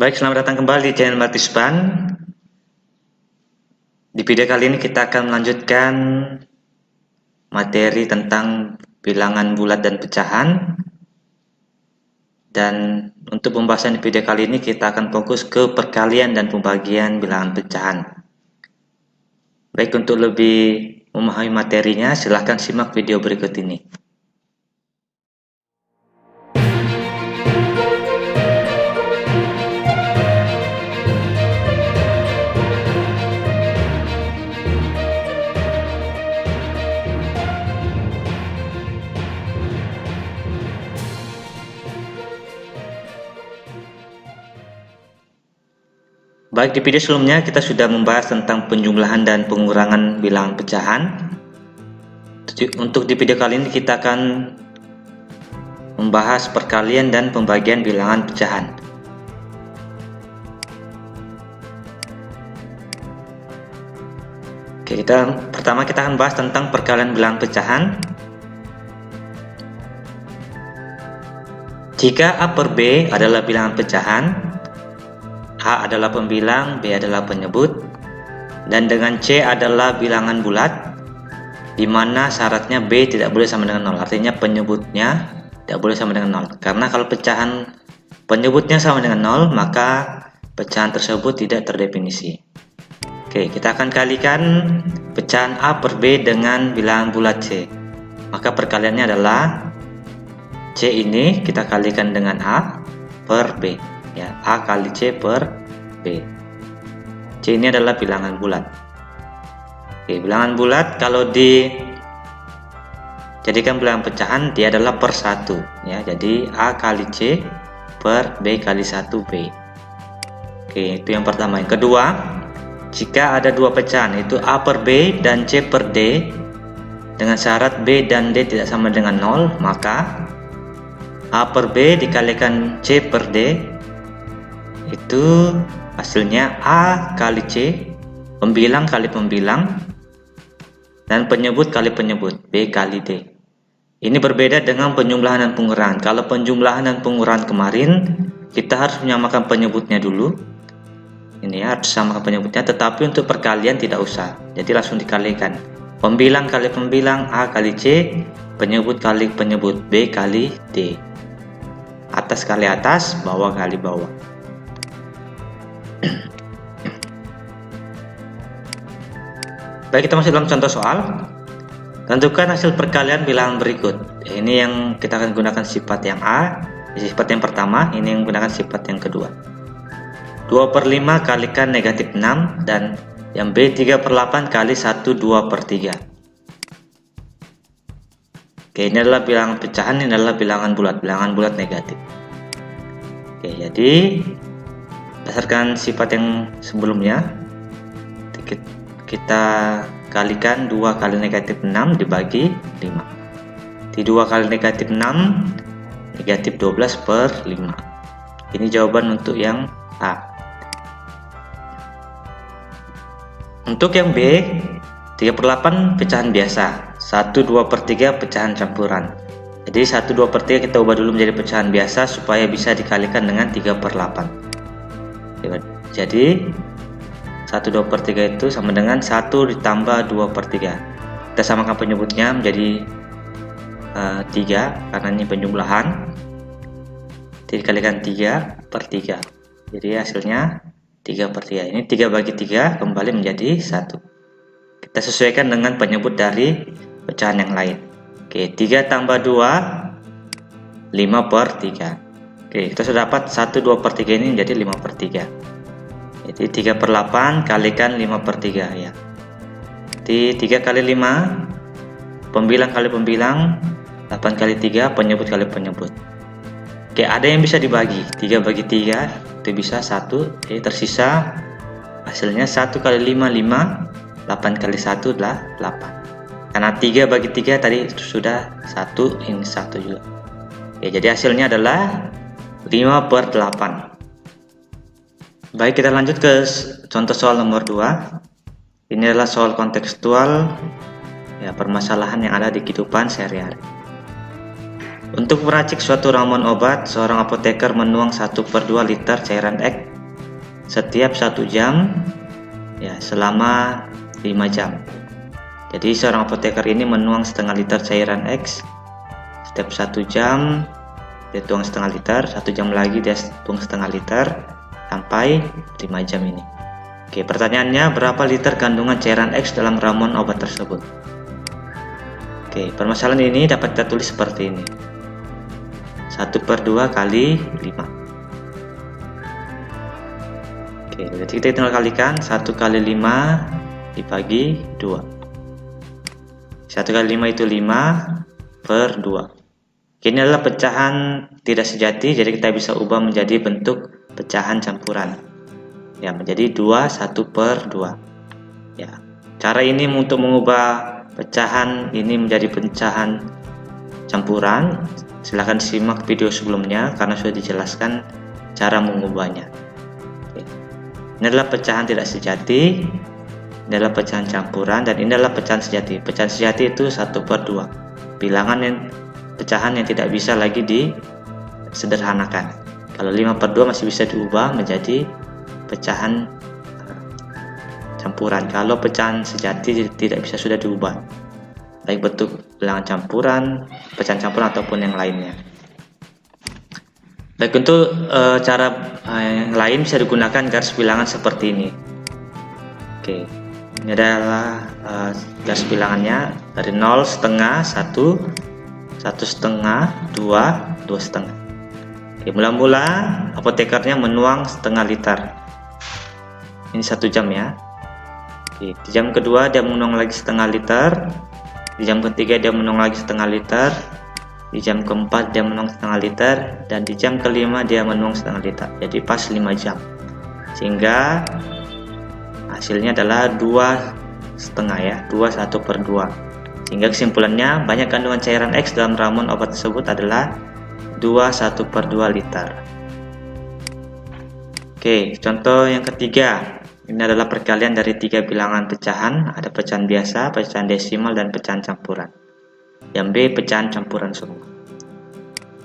Baik, selamat datang kembali di channel Martisban. Di video kali ini kita akan melanjutkan materi tentang bilangan bulat dan pecahan. Dan untuk pembahasan di video kali ini kita akan fokus ke perkalian dan pembagian bilangan pecahan. Baik, untuk lebih memahami materinya, silahkan simak video berikut ini. Baik, di video sebelumnya kita sudah membahas tentang penjumlahan dan pengurangan bilangan pecahan. Untuk di video kali ini kita akan membahas perkalian dan pembagian bilangan pecahan. Oke, pertama kita akan bahas tentang perkalian bilangan pecahan. Jika A per B adalah bilangan pecahan, A adalah pembilang, B adalah penyebut, dan dengan C adalah bilangan bulat, di mana syaratnya B tidak boleh sama dengan 0. Artinya penyebutnya tidak boleh sama dengan 0. Karena kalau pecahan penyebutnya sama dengan 0, maka pecahan tersebut tidak terdefinisi. Oke, kita akan kalikan pecahan A per B dengan bilangan bulat C. Maka perkaliannya adalah C ini kita kalikan dengan A per B. Ya, A kali C per B. C ini adalah bilangan bulat. Oke, bilangan bulat kalau dijadikan bilangan pecahan dia adalah per 1 ya. Jadi A kali C per B kali 1B. Oke, itu yang pertama. Yang kedua, jika ada dua pecahan yaitu A per B dan C per D dengan syarat B dan D tidak sama dengan 0, maka A per B dikalikan C per D, itu hasilnya A kali C, pembilang kali pembilang, dan penyebut kali penyebut, B kali D. Ini berbeda dengan penjumlahan dan pengurangan. Kalau penjumlahan dan pengurangan kemarin, kita harus menyamakan penyebutnya dulu. Ini ya, harus samakan penyebutnya, tetapi untuk perkalian tidak usah. Jadi langsung dikalikan. Pembilang kali pembilang, A kali C, penyebut kali penyebut, B kali D. Atas kali atas, bawah kali bawah. Baik, kita masuk dalam contoh soal. Tentukan hasil perkalian bilangan berikut. Ini yang kita akan gunakan sifat yang A, sifat yang pertama, ini yang gunakan sifat yang kedua. 2 per 5 kalikan negatif 6, dan yang B 3 per 8 kali 1 2 per 3. Oke, ini adalah bilangan pecahan, ini adalah bilangan bulat negatif. Oke, jadi berdasarkan sifat yang sebelumnya, kita kalikan 2 kali negatif 6 dibagi 5. Di 2 kali negatif 6 negatif 12 per 5. Ini jawaban untuk yang A. Untuk yang B, 3 per 8 pecahan biasa, 1 2 per 3 pecahan campuran. Jadi 1 2 per 3 kita ubah dulu menjadi pecahan biasa supaya bisa dikalikan dengan 3 per 8. Jadi 1 2 per 3 itu sama dengan 1 ditambah 2 per 3. Kita samakan penyebutnya menjadi 3 karena ini penjumlahan. Jadi dikalikan 3 per 3. Jadi hasilnya 3 per 3. Ini 3 bagi 3 kembali menjadi 1. Kita sesuaikan dengan penyebut dari pecahan yang lain. Oke, 3 tambah 2 5 per 3. Oke, kita sudah dapat 1 2 per 3 ini menjadi 5 per 3. Jadi 3 per 8 kalikan 5 per 3 ya. Jadi 3 kali 5, pembilang kali pembilang, 8 kali 3, penyebut kali penyebut. Oke, ada yang bisa dibagi, 3 bagi 3 itu bisa 1. Oke, tersisa hasilnya 1 kali 5 5, 8 kali 1 adalah 8. Karena 3 bagi 3 tadi sudah 1, ini 1 juga. Oke, jadi hasilnya adalah 5 per 8. Baik, kita lanjut ke contoh soal nomor 2. Ini adalah soal kontekstual ya, permasalahan yang ada di kehidupan sehari-hari. Untuk meracik suatu ramuan obat, seorang apoteker menuang 1/2 liter cairan X setiap 1 jam ya selama 5 jam. Jadi seorang apoteker ini menuang setengah liter cairan X setiap 1 jam, dia tuang setengah liter, 1 jam lagi dia tuang setengah liter sampai 5 jam ini. Oke, pertanyaannya, berapa liter kandungan cairan X dalam ramuan obat tersebut? Oke, permasalahan ini dapat kita tulis seperti ini. 1/2 kali 5. Oke, jadi kita tinggal kalikan 1 kali 5 dibagi 2. 1 kali 5 itu 5/2. Ini adalah pecahan tidak sejati, jadi kita bisa ubah menjadi bentuk pecahan campuran. Ya, menjadi 2 1/2. Ya, cara ini untuk mengubah pecahan ini menjadi pecahan campuran, silahkan simak video sebelumnya karena sudah dijelaskan cara mengubahnya. Oke. Ini adalah pecahan tidak sejati, ini adalah pecahan campuran, dan ini adalah pecahan sejati. Pecahan sejati itu 1/2, pecahan yang tidak bisa lagi disederhanakan. Kalau 5/2 masih bisa diubah menjadi pecahan campuran. Kalau pecahan sejati tidak bisa sudah diubah, baik bentuk bilangan campuran, pecahan campuran ataupun yang lainnya. Baik, untuk cara yang lain bisa digunakan garis bilangan seperti ini. Oke, ini adalah garis bilangannya dari 0,5, 1, 1,5, 2, 2,5. Oke, mula-mula apotekernya menuang setengah liter. Ini 1 jam ya. Oke, di jam kedua dia menuang lagi setengah liter. Di jam ketiga dia menuang lagi setengah liter. Di jam keempat dia menuang setengah liter. Dan di jam kelima dia menuang setengah liter. Jadi pas 5 jam. Sehingga hasilnya adalah 2,5 ya. 2 1/2. Sehingga kesimpulannya, banyak kandungan cairan X dalam ramuan obat tersebut adalah 2 1/2 liter. Oke, contoh yang ketiga. Ini adalah perkalian dari 3 bilangan pecahan. Ada pecahan biasa, pecahan desimal, dan pecahan campuran. Yang B pecahan campuran semua.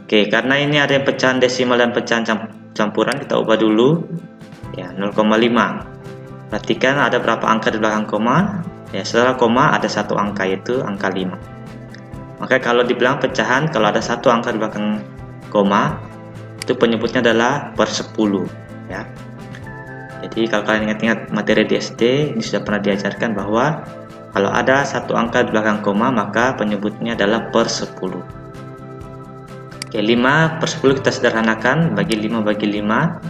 Oke, karena ini ada yang pecahan desimal dan pecahan campuran, kita ubah dulu. Ya, 0,5. Perhatikan ada berapa angka di belakang koma. Ya, setelah koma ada 1 angka, yaitu angka 5. Maka kalau dibilang pecahan, kalau ada 1 angka di belakang koma, itu penyebutnya adalah per 10 ya. Jadi kalau kalian ingat-ingat materi di SD, ini sudah pernah diajarkan bahwa kalau ada 1 angka di belakang koma, maka penyebutnya adalah per 10. Oke, 5/10 kita sederhanakan, bagi 5 bagi 5.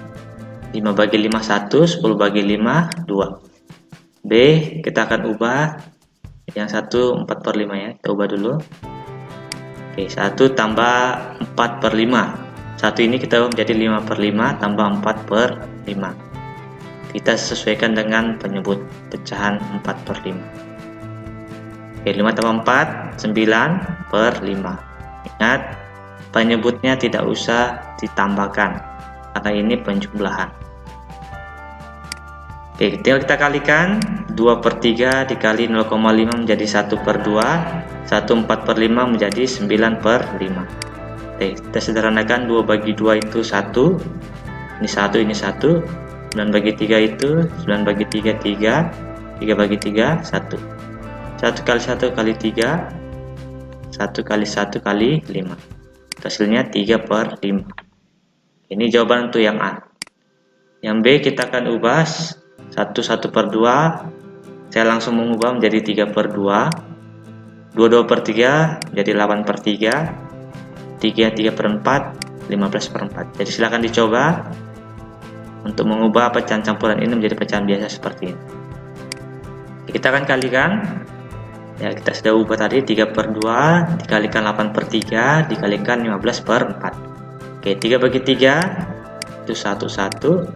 5 bagi 5 1, 10 bagi 5 2. B kita akan ubah, yang 1 4/5 ya, kita ubah dulu. Oke, 1 tambah 4/5. 1 ini kita ubah menjadi 5/5 tambah 4/5. Kita sesuaikan dengan penyebut pecahan 4/5. Oke, 5 tambah 4 9/5. Ingat, penyebutnya tidak usah ditambahkan karena ini penjumlahan. Oke, tinggal kita kalikan. 2/3 dikali 0,5 menjadi 1/2. 1 4/5 menjadi 9/5. Oke, kita sederhanakan. 2 bagi 2 itu 1. Ini 1, ini 1. 9 bagi 3 itu 9 bagi 3 3. 3 bagi 3 1. 1 kali 1 kali 3. 1 kali 1 kali 5. Hasilnya 3/5. Ini jawaban untuk yang A. Yang B kita akan ubah 1 1/2. Saya langsung mengubah menjadi 3/2. 2 2/3 menjadi 8/3. 3 3/4 15/4. Jadi silahkan dicoba untuk mengubah pecahan campuran ini menjadi pecahan biasa seperti ini. Kita akan kalikan. Ya, kita sudah ubah tadi 3/2 dikalikan 8/3 dikalikan 15/4. Oke, 3 bagi 3 itu 1 1.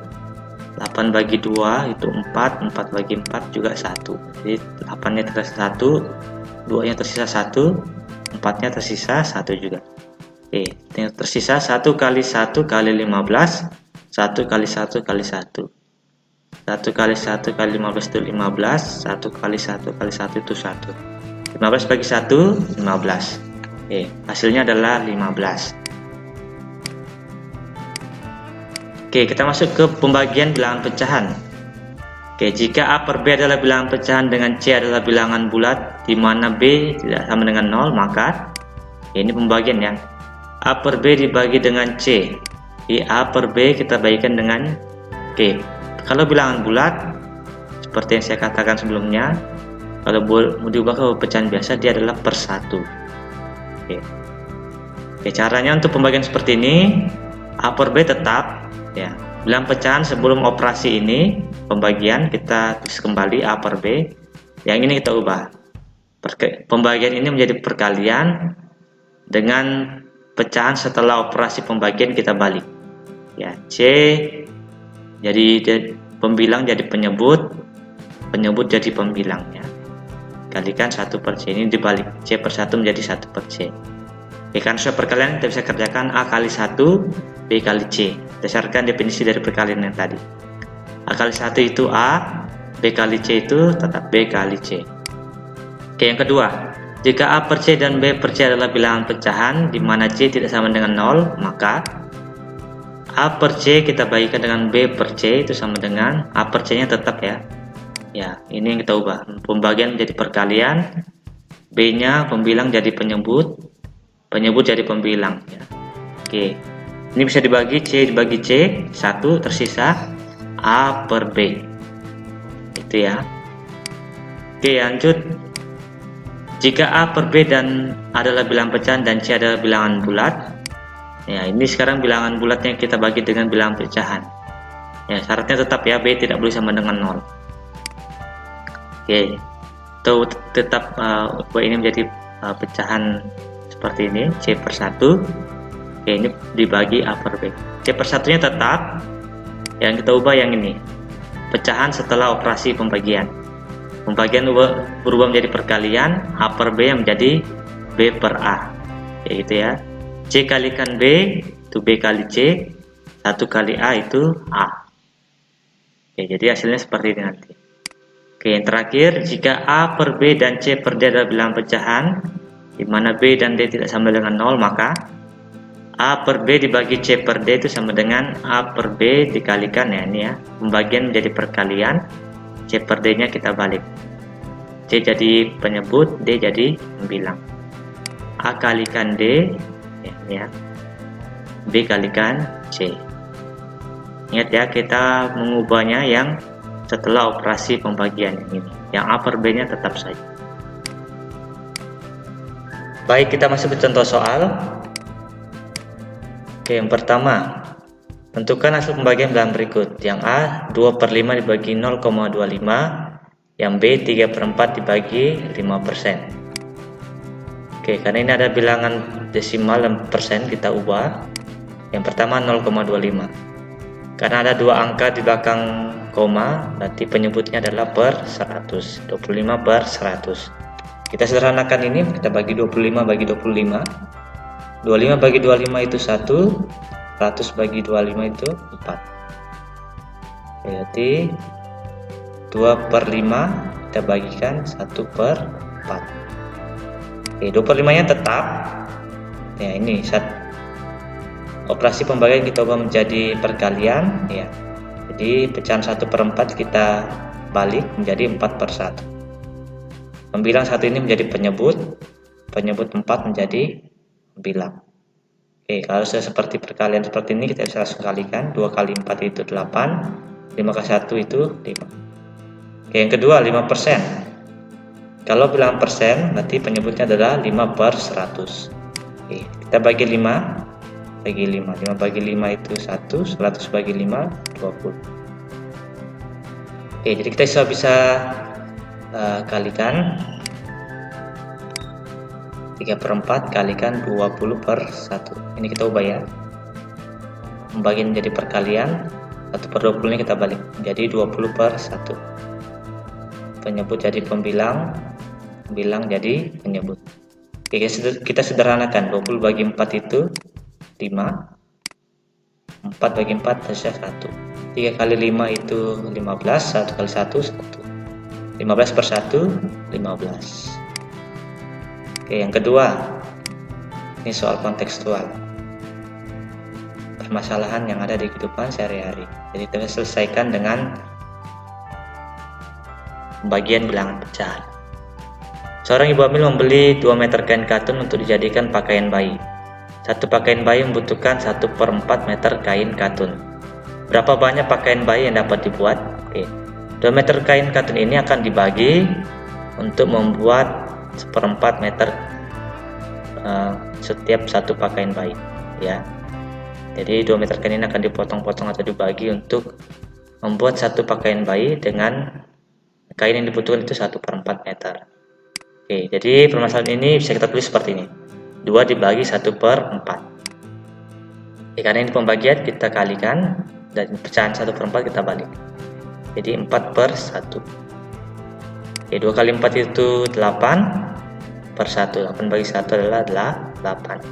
8 bagi 2 itu 4. 4 bagi 4 juga 1. Jadi 8-nya tersisa 1, 2-nya tersisa 1, 4-nya tersisa 1 juga. Oke, yang tersisa 1 kali 1 kali 15. 1 kali 1 kali 1. 1 kali 1 kali 15 itu 15. 1 kali 1 kali 1 itu 1. 15 bagi 1 15. Oke, hasilnya adalah 15. Oke, kita masuk ke pembagian bilangan pecahan. Oke, jika A per B adalah bilangan pecahan dengan C adalah bilangan bulat di mana B tidak sama dengan 0, maka ini pembagian ya. A per B dibagi dengan C. Di A per B kita bagikan dengan Oke. Kalau bilangan bulat seperti yang saya katakan sebelumnya, kalau mau diubah ke pecahan biasa dia adalah per 1. Oke. Oke, caranya untuk pembagian seperti ini, A per B tetap ya. Bilangan pecahan sebelum operasi ini pembagian kita tulis kembali A per B. Yang ini kita ubah. Pembagian ini menjadi perkalian dengan pecahan setelah operasi pembagian kita balik. Ya, C jadi pembilang jadi penyebut, penyebut jadi pembilang ya. Kalikan 1 per C, ini dibalik, C per 1 menjadi 1 per C. Oke, karena sudah perkalian kita bisa kerjakan A kali 1 B kali C berdasarkan definisi dari perkalian yang tadi. A kali 1 itu A, B kali C itu tetap B kali C. Oke, yang kedua, jika A per C dan B per C adalah bilangan pecahan di mana C tidak sama dengan 0, maka A per C kita bagikan dengan B per C itu sama dengan A per C nya tetap ya. Ya, ini yang kita ubah. Pembagian menjadi perkalian, B nya pembilang jadi penyebut, penyebut jadi pembilang ya. Oke, ini bisa dibagi C dibagi C, 1 tersisa A per B itu ya. Oke, lanjut. Jika A per B dan adalah bilangan pecahan dan C adalah bilangan bulat, ya ini sekarang bilangan bulatnya kita bagi dengan bilangan pecahan ya. Syaratnya tetap ya, B tidak boleh sama dengan 0. Oke, itu tetap ini menjadi pecahan seperti ini, C per 1. Oke, ini dibagi A per B. C per 1 nya tetap, yang kita ubah yang ini, pecahan setelah operasi pembagian. Pembagian berubah menjadi perkalian, A per B yang menjadi B per A, kayak gitu ya. C kalikan B itu B kali C, 1 kali A itu A. Oke, jadi hasilnya seperti ini nanti. Oke, yang terakhir, jika A per B dan C per D adalah bilangan pecahan di mana B dan D tidak sama dengan 0, maka A per B dibagi C per D itu sama dengan A per B dikalikan ya, ini ya. Pembagian menjadi perkalian, C per D nya kita balik. C jadi penyebut, D jadi pembilang. A kalikan D ya, ini ya. B kalikan C. Ingat ya, kita mengubahnya yang setelah operasi pembagian ini. Yang A per B nya tetap saja. Baik, kita masuk ke contoh soal. Oke, yang pertama, tentukan hasil pembagian dalam berikut. Yang A 2 per 5 dibagi 0,25, yang B 3 per 4 dibagi 5%. Oke, karena ini ada bilangan desimal dan persen, kita ubah. Yang pertama 0,25. Karena ada dua angka di belakang koma, berarti penyebutnya adalah per 100. 25 per 100. Kita sederhanakan ini, kita bagi 25 bagi 25. 25 bagi 25 itu 1, 100 bagi 25 itu 4. Berarti 2 per 5 kita bagikan 1 per 4. Oke, 2 per 5 nya tetap. Ya, ini operasi pembagian kita ubah menjadi perkalian ya. Jadi pecahan 1 per 4 kita balik menjadi 4 per 1. Pembilang 1 ini menjadi penyebut, penyebut 4 menjadi pembilang. Oke, kalau sudah seperti perkalian seperti ini, kita bisa langsung kalikan. 2 kali 4 itu 8, 5 kali 1 itu 5. Oke, yang kedua 5%. Kalau bilangan persen, berarti penyebutnya adalah 5 per 100. Oke, kita bagi 5 bagi 5. 5 bagi 5 itu 1, 100 bagi 5 20. Oke, jadi kita bisa kalikan 3 per 4 kalikan 20 per 1. Ini kita ubah ya, pembagian menjadi perkalian, 1 per 20 ini kita balik jadi 20 per 1. Penyebut jadi pembilang, pembilang jadi penyebut. Oke, kita sederhanakan. 20 bagi 4 itu 5, 4 bagi 4 tersisa 1. 3 kali 5 itu 15, 1 kali 1 1. 15 per 1 15. Oke, yang kedua, ini soal kontekstual. permasalahan yang ada di kehidupan sehari-hari. Jadi kita selesaikan dengan pembagian bilangan pecahan. Seorang ibu hamil membeli 2 meter kain katun untuk dijadikan pakaian bayi. Satu pakaian bayi membutuhkan 1/4 meter kain katun. Berapa banyak pakaian bayi yang dapat dibuat? Oke. 2 meter kain katun ini akan dibagi untuk membuat 1/4 meter setiap satu pakaian bayi, ya. Jadi 2 meter kain ini akan dipotong-potong atau dibagi untuk membuat satu pakaian bayi dengan kain yang dibutuhkan itu 1/4 meter. Oke, jadi permasalahan ini bisa kita tulis seperti ini. 2 dibagi 1/4. Oke, karena ini pembagian kita kalikan dan pecahan 1/4 kita balik. Jadi 4/1. Oke, 2 kali 4 itu 8/1. 8 bagi 1 adalah 8.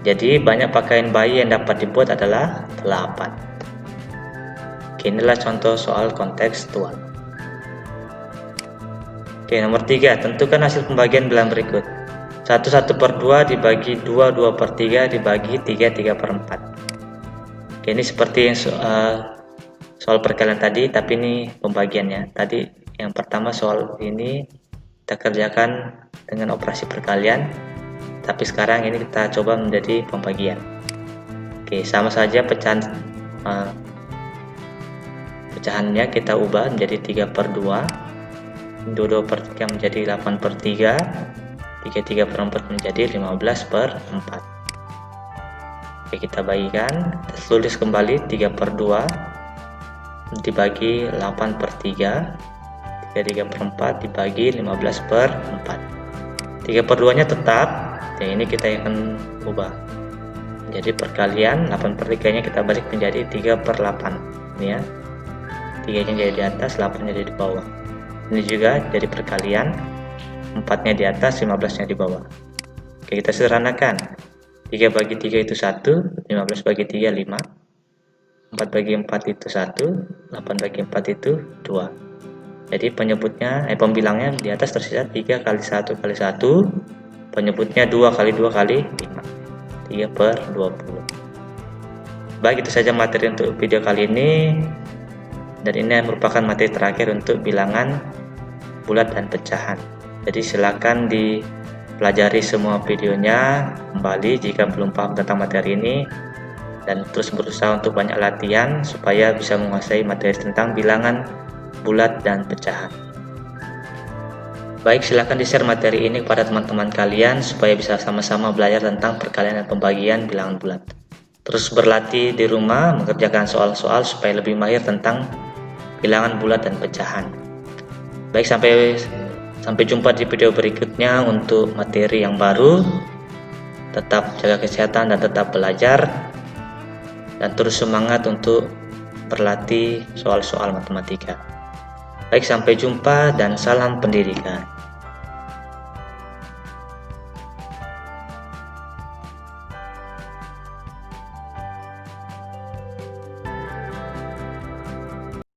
Jadi banyak pakaian bayi yang dapat dibuat adalah 8. Oke, inilah contoh soal kontekstual. Oke, nomor 3, tentukan hasil pembagian bilangan berikut. 1/2 dibagi 2, 2/3 dibagi 3, 3/4. Oke, ini seperti yang soal perkalian tadi, tapi ini pembagiannya. Tadi yang pertama soal ini kita kerjakan dengan operasi perkalian, tapi sekarang ini kita coba menjadi pembagian. Oke, sama saja pecahannya kita ubah menjadi 3/2. 2/3 menjadi 8/3, 3/4 menjadi 15/4. Oke, kita bagikan, kita tulis kembali 3/2 dibagi 8/3, 3/4 dibagi 15/4. 3/2 nya tetap, ya ini kita akan ubah. Jadi perkalian 8/3 nya kita balik menjadi 3/8. Ini ya, 3 nya jadi di atas, 8 nya jadi di bawah. Ini juga jadi perkalian, 4 nya di atas, 15 nya di bawah. Oke, kita sederhanakan. 3 bagi 3 itu 1, 15 bagi 3 5, 4 bagi 4 itu 1, 8 bagi 4 itu 2. Jadi pembilangnya di atas tersisa 3 kali 1 kali 1, penyebutnya 2 kali 2 kali 5, 3/20. Baik, itu saja materi untuk video kali ini. Dan ini merupakan materi terakhir untuk bilangan bulat dan pecahan. Jadi silakan dipelajari semua videonya kembali jika belum paham tentang materi ini, dan terus berusaha untuk banyak latihan supaya bisa menguasai materi tentang bilangan bulat dan pecahan. Baik, silakan di-share materi ini kepada teman-teman kalian supaya bisa sama-sama belajar tentang perkalian dan pembagian bilangan bulat. Terus berlatih di rumah mengerjakan soal-soal supaya lebih mahir tentang bilangan bulat dan pecahan. Baik, sampai jumpa di video berikutnya untuk materi yang baru. Tetap jaga kesehatan dan tetap belajar, dan terus semangat untuk berlatih soal-soal matematika. Baik, sampai jumpa dan salam pendidikan.